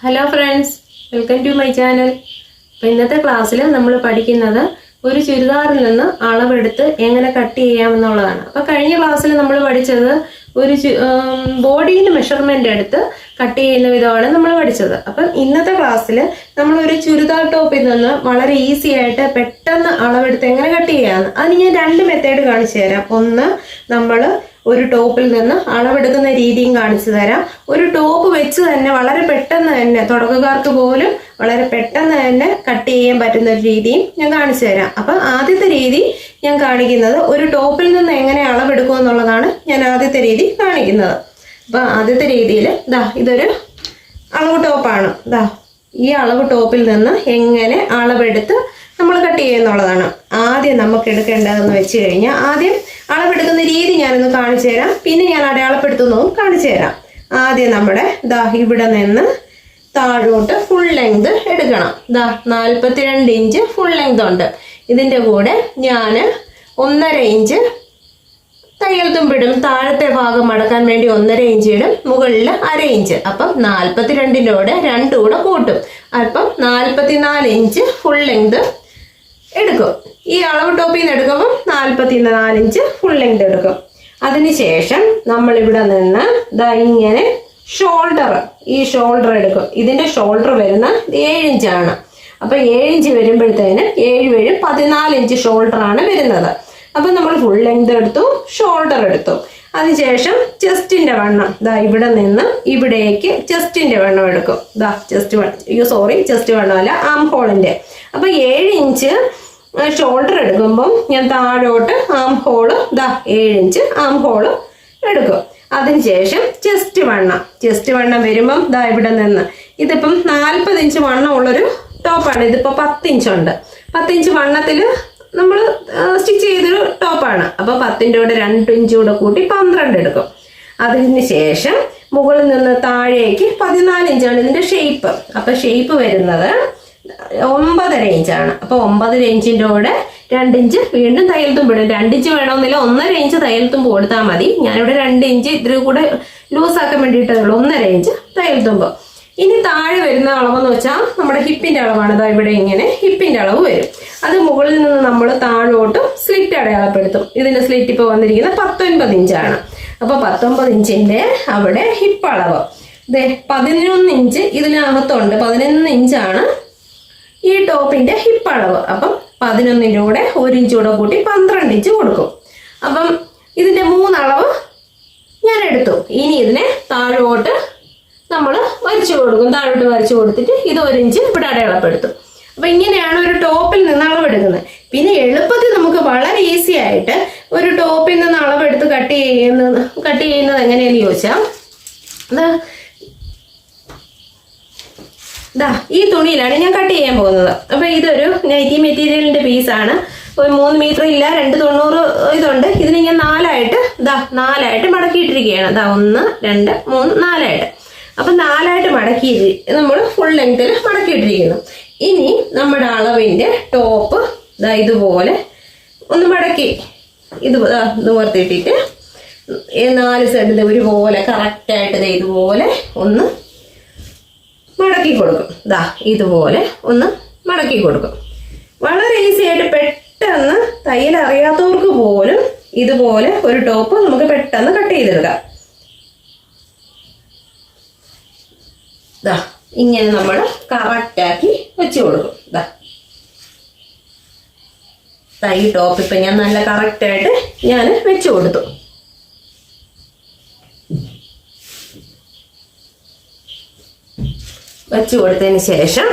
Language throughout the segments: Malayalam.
Hello friends, welcome to my channel. അപ്പോൾ ഇന്നത്തെ ക്ലാസ്സിൽ നമ്മൾ പഠിക്കുന്നത് ഒരു ചുരിദാറിൽ നിന്ന് അളവെടുത്ത് എങ്ങനെ കട്ട് ചെയ്യാമെന്നുള്ളതാണ്. അപ്പോൾ കഴിഞ്ഞ ക്ലാസ്സിൽ നമ്മൾ പഠിച്ചത് ഒരു ബോഡിയിൽ മെഷർമെൻ്റ് എടുത്ത് കട്ട് ചെയ്യുന്ന വിധമാണ് നമ്മൾ പഠിച്ചത്. അപ്പം ഇന്നത്തെ ക്ലാസ്സിൽ നമ്മൾ ഒരു ചുരിദാർ ടോപ്പിൽ നിന്ന് വളരെ ഈസി ആയിട്ട് പെട്ടെന്ന് അളവെടുത്ത് എങ്ങനെ കട്ട് ചെയ്യാമെന്ന് അതിന് ഞാൻ രണ്ട് മെത്തേഡ് കാണിച്ചു തരാം. ഒന്ന്, നമ്മൾ ഒരു ടോപ്പിൽ നിന്ന് അളവെടുക്കുന്ന രീതിയും കാണിച്ചു തരാം. ഒരു ടോപ്പ് വെച്ച് തന്നെ വളരെ പെട്ടെന്ന് തന്നെ തുടക്കക്കാർക്ക് പോലും വളരെ പെട്ടെന്ന് തന്നെ കട്ട് ചെയ്യാൻ പറ്റുന്ന ഒരു രീതിയും ഞാൻ കാണിച്ചു തരാം. അപ്പം ആദ്യത്തെ രീതി ഞാൻ കാണിക്കുന്നത് ഒരു ടോപ്പിൽ നിന്ന് എങ്ങനെ അളവെടുക്കും എന്നുള്ളതാണ് ഞാൻ ആദ്യത്തെ രീതി കാണിക്കുന്നത്. അപ്പം ആദ്യത്തെ രീതിയിൽ ഇതൊരു അളവ് ടോപ്പാണ്. ഈ അളവ് ടോപ്പിൽ നിന്ന് എങ്ങനെ അളവെടുത്ത് നമ്മൾ കട്ട് ചെയ്യുന്നുള്ളതാണ്. ആദ്യം നമുക്ക് എടുക്കേണ്ടതെന്ന് വെച്ച് കഴിഞ്ഞാൽ ആദ്യം അളവെടുക്കുന്ന രീതി ഞാനൊന്ന് കാണിച്ചു തരാം, പിന്നെ ഞാൻ അടയാളപ്പെടുത്തുന്നതും കാണിച്ചു തരാം. ആദ്യം നമ്മുടെ ഇവിടെ നിന്ന് താഴോട്ട് ഫുൾ ലെങ്ത് എടുക്കണം. 42 ഇഞ്ച് ഫുൾ ലെങ്ത് ഉണ്ട്. ഇതിൻ്റെ കൂടെ ഞാൻ 1.5 ഇഞ്ച് തയ്യൽ തുമ്പിടും. താഴത്തെ ഭാഗം മടക്കാൻ വേണ്ടി 1.5 ഇഞ്ച് ഇടും, മുകളിൽ 1/2 ഇഞ്ച്. അപ്പം 42-ോടെ 2 കൂടെ കൂട്ടും. അപ്പം 44 ഇഞ്ച് ഫുൾ ലെങ്ത് എടുക്കും. ഈ അളവ് ടോപ്പിൽ നിന്ന് എടുക്കുമ്പോൾ 44 ഇഞ്ച് ഫുൾ ലെങ്ത് എടുക്കും. അതിനുശേഷം നമ്മളിവിടെ നിന്ന് ഇങ്ങനെ ഈ ഷോൾഡർ എടുക്കും. ഇതിന്റെ ഷോൾഡർ വരുന്ന 7 ഇഞ്ചാണ്. അപ്പൊ 7 ഇഞ്ച് വരുമ്പോഴത്തേന് 7 14 ഇഞ്ച് ഷോൾഡർ ആണ് വരുന്നത്. അപ്പൊ നമ്മൾ ഫുൾ ലെങ്ത് എടുത്തു, ഷോൾഡർ എടുത്തു. അതിനുശേഷം ചെസ്റ്റിന്റെ വണ്ണം ഇവിടെ നിന്ന് ഇവിടേക്ക് ചെസ്റ്റിന്റെ വണ്ണം എടുക്കും. ചെസ്റ്റ് വണ്ണമല്ല, ആം ഹോളിന്റെ. അപ്പൊ 7 ഇഞ്ച് ഷോൾഡർ എടുക്കുമ്പം ഞാൻ താഴോട്ട് ആം ഹോള് 7 ഇഞ്ച് ആം ഹോള് എടുക്കും. അതിനുശേഷം ചെസ്റ്റ് വണ്ണം വരുമ്പം ഇവിടെ നിന്ന് ഇതിപ്പം 40 ഇഞ്ച് വണ്ണം ഉള്ളൊരു ടോപ്പാണ്. ഇതിപ്പോ 10 ഇഞ്ചുണ്ട്. 10 ഇഞ്ച് വണ്ണത്തിൽ നമ്മൾ സ്റ്റിച്ച് ചെയ്തൊരു ടോപ്പാണ്. അപ്പൊ 10-ന്റെ കൂടെ 2 ഇഞ്ച് കൂടെ കൂട്ടി 12 എടുക്കും. അതിന് ശേഷം മുകളിൽ നിന്ന് താഴേക്ക് 14 ഇഞ്ചാണ് ഇതിന്റെ ഷേപ്പ്. അപ്പൊ ഷേപ്പ് വരുന്നത് 9.5 ഇഞ്ചാണ്. അപ്പൊ 9.5 ഇഞ്ചിന്റെ കൂടെ 2 ഇഞ്ച് വീണ്ടും തയ്യൽ തുമ്പിടും. 2 ഇഞ്ച് വേണമെന്നില്ല, 1.5 ഇഞ്ച് തയ്യൽ തുമ്പ് കൊടുത്താൽ മതി. ഞാനിവിടെ 2 ഇഞ്ച് ഇതിൽ കൂടെ ലൂസാക്കാൻ വേണ്ടിയിട്ടേ ഉള്ളൂ. 1.5 ഇഞ്ച് തയ്യൽ തുമ്പ്. ഇനി താഴെ വരുന്ന അളവെന്ന് വെച്ചാൽ നമ്മുടെ ഹിപ്പിന്റെ അളവാണ്. ഇവിടെ ഇങ്ങനെ ഹിപ്പിന്റെ അളവ് വരും. അത് മുകളിൽ നിന്ന് നമ്മൾ താഴോട്ട് സ്ലിറ്റ് അടയാളപ്പെടുത്തും. ഇതിന്റെ സ്ലിറ്റ് ഇപ്പോൾ വന്നിരിക്കുന്നത് 19 ഇഞ്ചാണ്. അപ്പൊ 19 ഇഞ്ചിന്റെ അവിടെ ഹിപ്പ് അളവ് 11 ഇഞ്ച് ഇതിനകത്തുണ്ട്. 11 ഇഞ്ചാണ് ഈ ടോപ്പിന്റെ ഹിപ്പ് അളവ്. അപ്പം 11-ന്റെ കൂടെ 1 ഇഞ്ച് കൂടെ കൂട്ടി 12 ഇഞ്ച് കൊടുക്കും. അപ്പം ഇതിന്റെ 3 അളവ് ഞാൻ എടുത്തു. ഇനി ഇതിനെ താഴോട്ട് നമ്മൾ വരച്ചു കൊടുക്കും. താഴോട്ട് വരച്ചു കൊടുത്തിട്ട് ഇത് 1 ഇഞ്ച് ഇവിടെ അടയാളപ്പെടുത്തും. അപ്പൊ ഇങ്ങനെയാണ് ഒരു ടോപ്പിൽ നിന്ന് അളവെടുക്കുന്നത്. പിന്നെ എളുപ്പത്തിൽ നമുക്ക് വളരെ ഈസി ആയിട്ട് ഒരു ടോപ്പിൽ നിന്ന് അളവെടുത്ത് കട്ട് ചെയ്യുന്നത് എങ്ങനെയാന്ന് ചോദിച്ചാൽ ഈ തുണിയിലാണ് ഞാൻ കട്ട് ചെയ്യാൻ പോകുന്നത്. അപ്പൊ ഇതൊരു നൈറ്റി മെറ്റീരിയലിന്റെ പീസാണ്. ഒരു 3 മീറ്റർ ഇല്ല, 290 ഇതുണ്ട്. ഇതിന് ഞാൻ 4ആയിട്ട് മടക്കിയിട്ടിരിക്കുകയാണ്. 1 2 3 4ആയിട്ട്. അപ്പൊ 4ആയിട്ട് മടക്കി നമ്മൾ ഫുൾ ലെങ്തിൽ മടക്കിയിട്ടിരിക്കുന്നു. ഇനി നമ്മുടെ അളവിന്റെ ടോപ്പ് ഇതുപോലെ ഒന്ന് മടക്കി നിവർത്തിയിട്ടിട്ട് 4 സൈഡിൽ ഒരുപോലെ കറക്റ്റായിട്ട് ഇതുപോലെ ഒന്ന് മടക്കി കൊടുക്കും. ഇതുപോലെ ഒന്ന് മടക്കി കൊടുക്കും. വളരെ ഈസി ആയിട്ട് പെട്ടെന്ന് തയ്യൽ അറിയാത്തവർക്ക് പോലും ഇതുപോലെ ഒരു ടോപ്പ് നമുക്ക് പെട്ടെന്ന് കട്ട് ചെയ്തെടുക്കാം. ഇങ്ങനെ നമ്മൾ കറക്റ്റാക്കി വെച്ച് കൊടുക്കും. ഈ ടോപ്പ് ഇപ്പൊ ഞാൻ നല്ല കറക്റ്റായിട്ട് ഞാൻ വെച്ച് കൊടുത്തു. വെച്ച് കൊടുത്തതിന് ശേഷം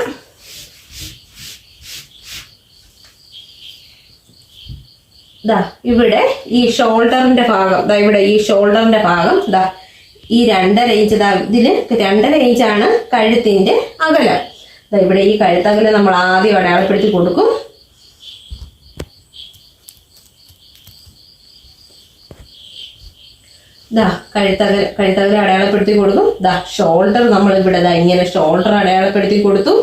ഇവിടെ ഈ ഷോൾഡറിന്റെ ഭാഗം ഇവിടെ ഈ ഷോൾഡറിന്റെ ഭാഗം ഈ 2.5 ഇഞ്ച് ഇതില് 2.5 ഇഞ്ചാണ് കഴുത്തിന്റെ അകലം. ഇവിടെ ഈ കഴുത്തകലം നമ്മൾ ആദ്യം അടയാളപ്പെടുത്തി കൊടുക്കും. കഴുത്തകലം അടയാളപ്പെടുത്തി കൊടുക്കും. ഷോൾഡർ നമ്മൾ ഇവിടെ ഇങ്ങനെ ഷോൾഡർ അടയാളപ്പെടുത്തി കൊടുത്തു.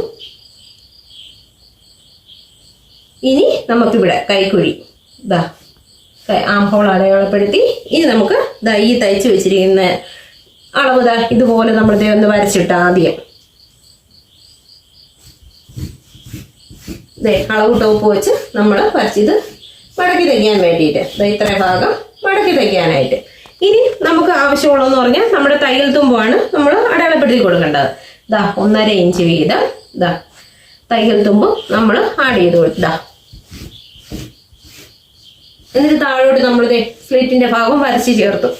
ഇനി നമുക്കിവിടെ കൈക്കുഴി ആം ഹോൾ അടയാളപ്പെടുത്തി. ഇനി നമുക്ക് ഈ തയ്ച്ചു വെച്ചിരിക്കുന്ന അളവ് ഇതുപോലെ നമ്മൾ ഒന്ന് വരച്ചിട്ട് ആദ്യം അളവ് ടോപ്പ് വെച്ച് നമ്മൾ വരച്ചിത് മടക്കി തയ്ക്കാൻ വേണ്ടിയിട്ട് ഇത്ര ഭാഗം മടക്കി തയ്ക്കാനായിട്ട്. ഇനി നമുക്ക് ആവശ്യമുള്ളതെന്ന് പറഞ്ഞാൽ നമ്മുടെ തയ്യൽ തുമ്പാണ് നമ്മൾ അടയാളപ്പെടുത്തി കൊടുക്കേണ്ടത്. 1.5 ഇഞ്ച് വീതം തയ്യൽ തുമ്പ് നമ്മൾ ആഡ് ചെയ്ത് കൊടുക്കുക. എന്നിട്ട് താഴോട്ട് നമ്മൾ സ്ലിറ്റിന്റെ ഭാഗം വരച്ച് ചേർത്തു.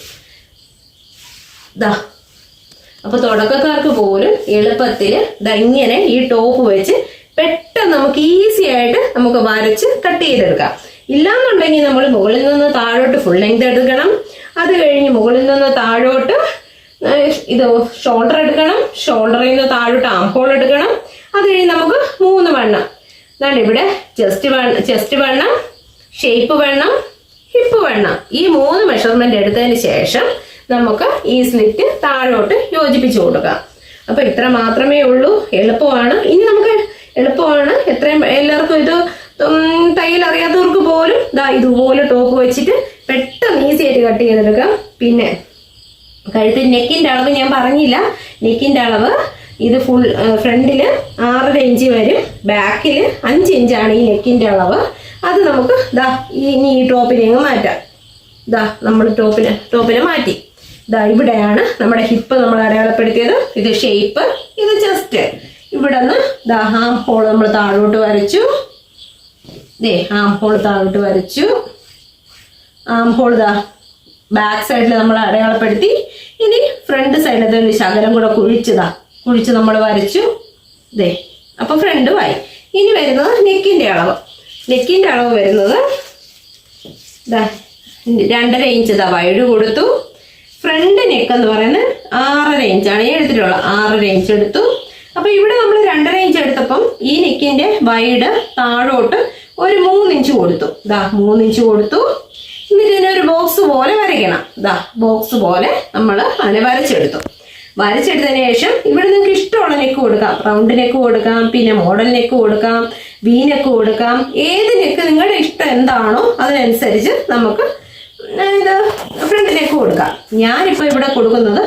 അപ്പൊ തുടക്കക്കാർക്ക് പോലും എളുപ്പത്തിൽ ഇങ്ങനെ ഈ ടോപ്പ് വെച്ച് പെട്ടെന്ന് നമുക്ക് ഈസി ആയിട്ട് നമുക്ക് വരച്ച് കട്ട് ചെയ്തെടുക്കാം. ഇല്ലാന്നുണ്ടെങ്കിൽ നമ്മൾ മുകളിൽ നിന്ന് താഴോട്ട് ഫുൾ ലെങ്ത് എടുക്കണം. അത് കഴിഞ്ഞ് മുകളിൽ നിന്ന് താഴോട്ട് ഷോൾഡർ എടുക്കണം. ഷോൾഡറിൽ നിന്ന് താഴോട്ട് ആം ഹോൾ എടുക്കണം. അത് കഴിഞ്ഞ് നമുക്ക് 3 വണ്ണം ഇവിടെ ചെസ്റ്റ് വണ്ണം, ഷേപ്പ് വണ്ണം, ഹിപ്പ് വണ്ണം, ഈ 3 മെഷർമെന്റ് എടുത്തതിന് ശേഷം നമുക്ക് ഈ സ്ലിറ്റ് താഴോട്ട് യോജിപ്പിച്ചു കൊടുക്കാം. അപ്പൊ ഇത്ര മാത്രമേ ഉള്ളൂ. എളുപ്പമാണ്. ഇനി നമുക്ക് എളുപ്പമാണ്. എത്രയും എല്ലാവർക്കും ഇത് തയ്യൽ അറിയാത്തവർക്ക് പോലും ഇതുപോലെ ടോപ്പ് വെച്ചിട്ട് പെട്ടെന്ന് ഈസി ആയിട്ട് കട്ട് ചെയ്തെടുക്കാം. പിന്നെ കഴുത്തിൽ നെക്കിന്റെ അളവ് ഞാൻ പറഞ്ഞില്ല. നെക്കിന്റെ അളവ് ഇത് ഫുൾ ഫ്രണ്ടില് 6.5 ഇഞ്ച് വരും, ബാക്കിൽ 5 ഇഞ്ചാണ് ഈ നെക്കിന്റെ അളവ്. അത് നമുക്ക് ഇനി ഈ ടോപ്പിനെ അങ്ങ് മാറ്റാം. നമ്മൾ ടോപ്പിനെ മാറ്റി. ഇവിടെയാണ് നമ്മുടെ ഹിപ്പ് നമ്മൾ അടയാളപ്പെടുത്തിയത്. ഇത് ഷേപ്പ്, ഇത് ചെസ്റ്റ്. ഇവിടെ നിന്ന് ആം ഹോൾ നമ്മൾ താഴോട്ട് വരച്ചു. ആം ഹോൾ താഴോട്ട് വരച്ചു. ആം ഹോൾ ബാക്ക് സൈഡിൽ നമ്മൾ അടയാളപ്പെടുത്തി. ഇനി ഫ്രണ്ട് സൈഡിലത്തെ ഒരു ശകലം കൂടെ കുഴിച്ച് നമ്മൾ വരച്ചു. അപ്പൊ ഫ്രണ്ടുമായി. ഇനി വരുന്നത് നെക്കിന്റെ അളവ്. നെക്കിന്റെ അളവ് വരുന്നത് 2.5 ഇഞ്ച് വൈഡ് കൊടുത്തു. ഫ്രണ്ട് നെക്ക് എന്ന് പറയുന്നത് 6.5 ഇഞ്ചാണ് ഞാൻ എടുത്തിട്ടുള്ളത്. 6.5 ഇഞ്ച് എടുത്തു. അപ്പൊ ഇവിടെ നമ്മൾ 2.5 ഇഞ്ച് എടുത്തപ്പം ഈ നെക്കിന്റെ വൈഡ് താഴോട്ട് ഒരു 3 ഇഞ്ച് കൊടുത്തു. 3 ഇഞ്ച് കൊടുത്തു. എന്നിട്ട് ഇതിനൊരു ബോക്സ് പോലെ വരയ്ക്കണം. ബോക്സ് പോലെ നമ്മൾ അതിനെ വരച്ചെടുത്തതിന് ശേഷം ഇവിടെ നിങ്ങൾക്ക് ഇഷ്ടമുള്ള നെക്ക് കൊടുക്കാം. റൗണ്ട് നെക്ക് കൊടുക്കാം, പിന്നെ മോഡൽ നെക്ക് കൊടുക്കാം, വി നെക്ക് കൊടുക്കാം. ഏത് നെക്ക് നിങ്ങളുടെ ഇഷ്ടം എന്താണോ അതിനനുസരിച്ച് നമുക്ക് ഇത് ഫ്രണ്ട് നെക്ക് കൊടുക്കാം. ഞാനിപ്പോൾ ഇവിടെ കൊടുക്കുന്നത്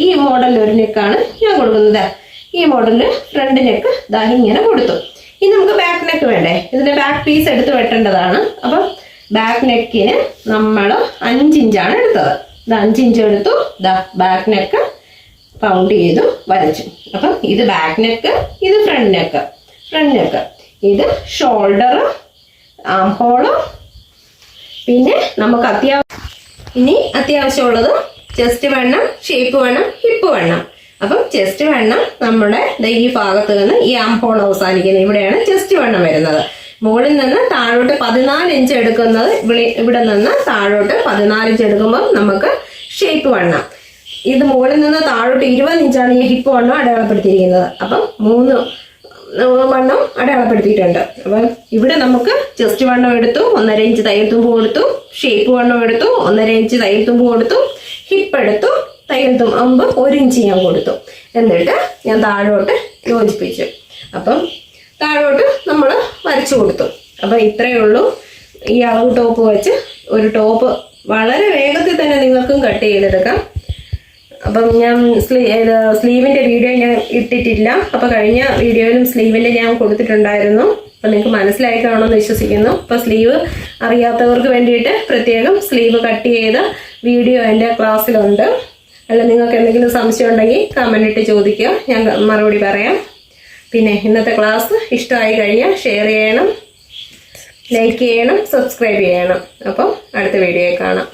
ഈ മോഡലിൽ ഒരു നെക്കാണ് ഞാൻ കൊടുക്കുന്നത്. ഈ മോഡലിൽ ഫ്രണ്ട് നെക്ക് ഇങ്ങനെ കൊടുത്തു. ഇനി നമുക്ക് ബാക്ക് നെക്ക് വേണ്ടേ? ഇതിന്റെ ബാക്ക് പീസ് എടുത്ത് വെട്ടേണ്ടതാണ്. അപ്പം ബാക്ക് നെക്കിന് നമ്മൾ 5 ഇഞ്ചാണ് എടുത്തത്. 5 ഇഞ്ച് എടുത്തു. ബാക്ക് നെക്ക് റൗണ്ട് ചെയ്തു വരച്ചു. അപ്പം ഇത് ബാക്ക് നെക്ക്, ഇത് ഫ്രണ്ട് നെക്ക്, ഇത് ഷോൾഡർ, ആം ഹോള്. പിന്നെ നമുക്ക് അത്യാവശ്യമുള്ളത് ചെസ്റ്റ് വണ്ണം, ഷേപ്പ് വണ്ണം, ഹിപ്പ് വണ്ണം. അപ്പം ചെസ്റ്റ് വണ്ണം നമ്മുടെ ഈ ഭാഗത്ത് നിന്ന് ഈ ആം ഹോൾ അവസാനിക്കുന്നത് ഇവിടെയാണ് ചെസ്റ്റ് വണ്ണം വരുന്നത്. മുകളിൽ നിന്ന് താഴോട്ട് 14 ഇഞ്ച് എടുക്കുന്നത്. ഇവിടെ നിന്ന് താഴോട്ട് 14 ഇഞ്ച് എടുക്കുമ്പോൾ നമുക്ക് ഷേപ്പ് വണ്ണം. ഇത് മുകളിൽ നിന്ന് താഴോട്ട് 20 ഇഞ്ചാണ് ഈ ഹിപ്പ് വണ്ണം അടയാളപ്പെടുത്തിയിരിക്കുന്നത്. അപ്പം 3 വണ്ണം അടയാളപ്പെടുത്തിയിട്ടുണ്ട്. അപ്പം ഇവിടെ നമുക്ക് ചെസ്റ്റ് വണ്ണം എടുത്തു, 1.5 ഇഞ്ച് തയ്യൽ തുമ്പ് കൊടുത്തു. ഷേപ്പ് വണ്ണം എടുത്തു, 1.5 ഇഞ്ച് തയ്യൽ തുമ്പ് കൊടുത്തു. ഹിപ്പ് എടുത്തു, തയ്യൽ തുമ്പ് 1 ഇഞ്ച് ഞാൻ കൊടുത്തു. എന്നിട്ട് ഞാൻ താഴോട്ട് യോജിപ്പിച്ചു. അപ്പം താഴോട്ട് നമ്മൾ വരച്ചു കൊടുത്തു. അപ്പം ഇത്രയേ ഉള്ളൂ. ഈ അളവ് ടോപ്പ് വെച്ച് ഒരു ടോപ്പ് വളരെ വേഗത്തിൽ തന്നെ നിങ്ങൾക്കും കട്ട് ചെയ്തെടുക്കാം. അപ്പം ഞാൻ സ്ലീവിന്റെ വീഡിയോ ഞാൻ ഇട്ടിട്ടില്ല. അപ്പൊ കഴിഞ്ഞ വീഡിയോയിലും സ്ലീവിന്റെ ഞാൻ കൊടുത്തിട്ടുണ്ടായിരുന്നു. അപ്പൊ നിങ്ങൾക്ക് മനസ്സിലായി കാണുമെന്ന് വിശ്വസിക്കുന്നു. അപ്പൊ സ്ലീവ് അറിയാത്തവർക്ക് വേണ്ടിയിട്ട് പ്രത്യേകം സ്ലീവ് കട്ട് ചെയ്ത വീഡിയോ എൻ്റെ ക്ലാസ്സിലുണ്ട്. അല്ല, നിങ്ങൾക്ക് എന്തെങ്കിലും സംശയം ഉണ്ടെങ്കിൽ കമന്റ് ഇട്ട് ചോദിക്കുക, ഞാൻ മറുപടി പറയാം. പിന്നെ ഇന്നത്തെ ക്ലാസ് ഇഷ്ടമായി കഴിഞ്ഞാൽ ഷെയർ ചെയ്യണം, ലൈക്ക് ചെയ്യണം, സബ്സ്ക്രൈബ് ചെയ്യണം. അപ്പം അടുത്ത വീഡിയോയിൽ കാണാം.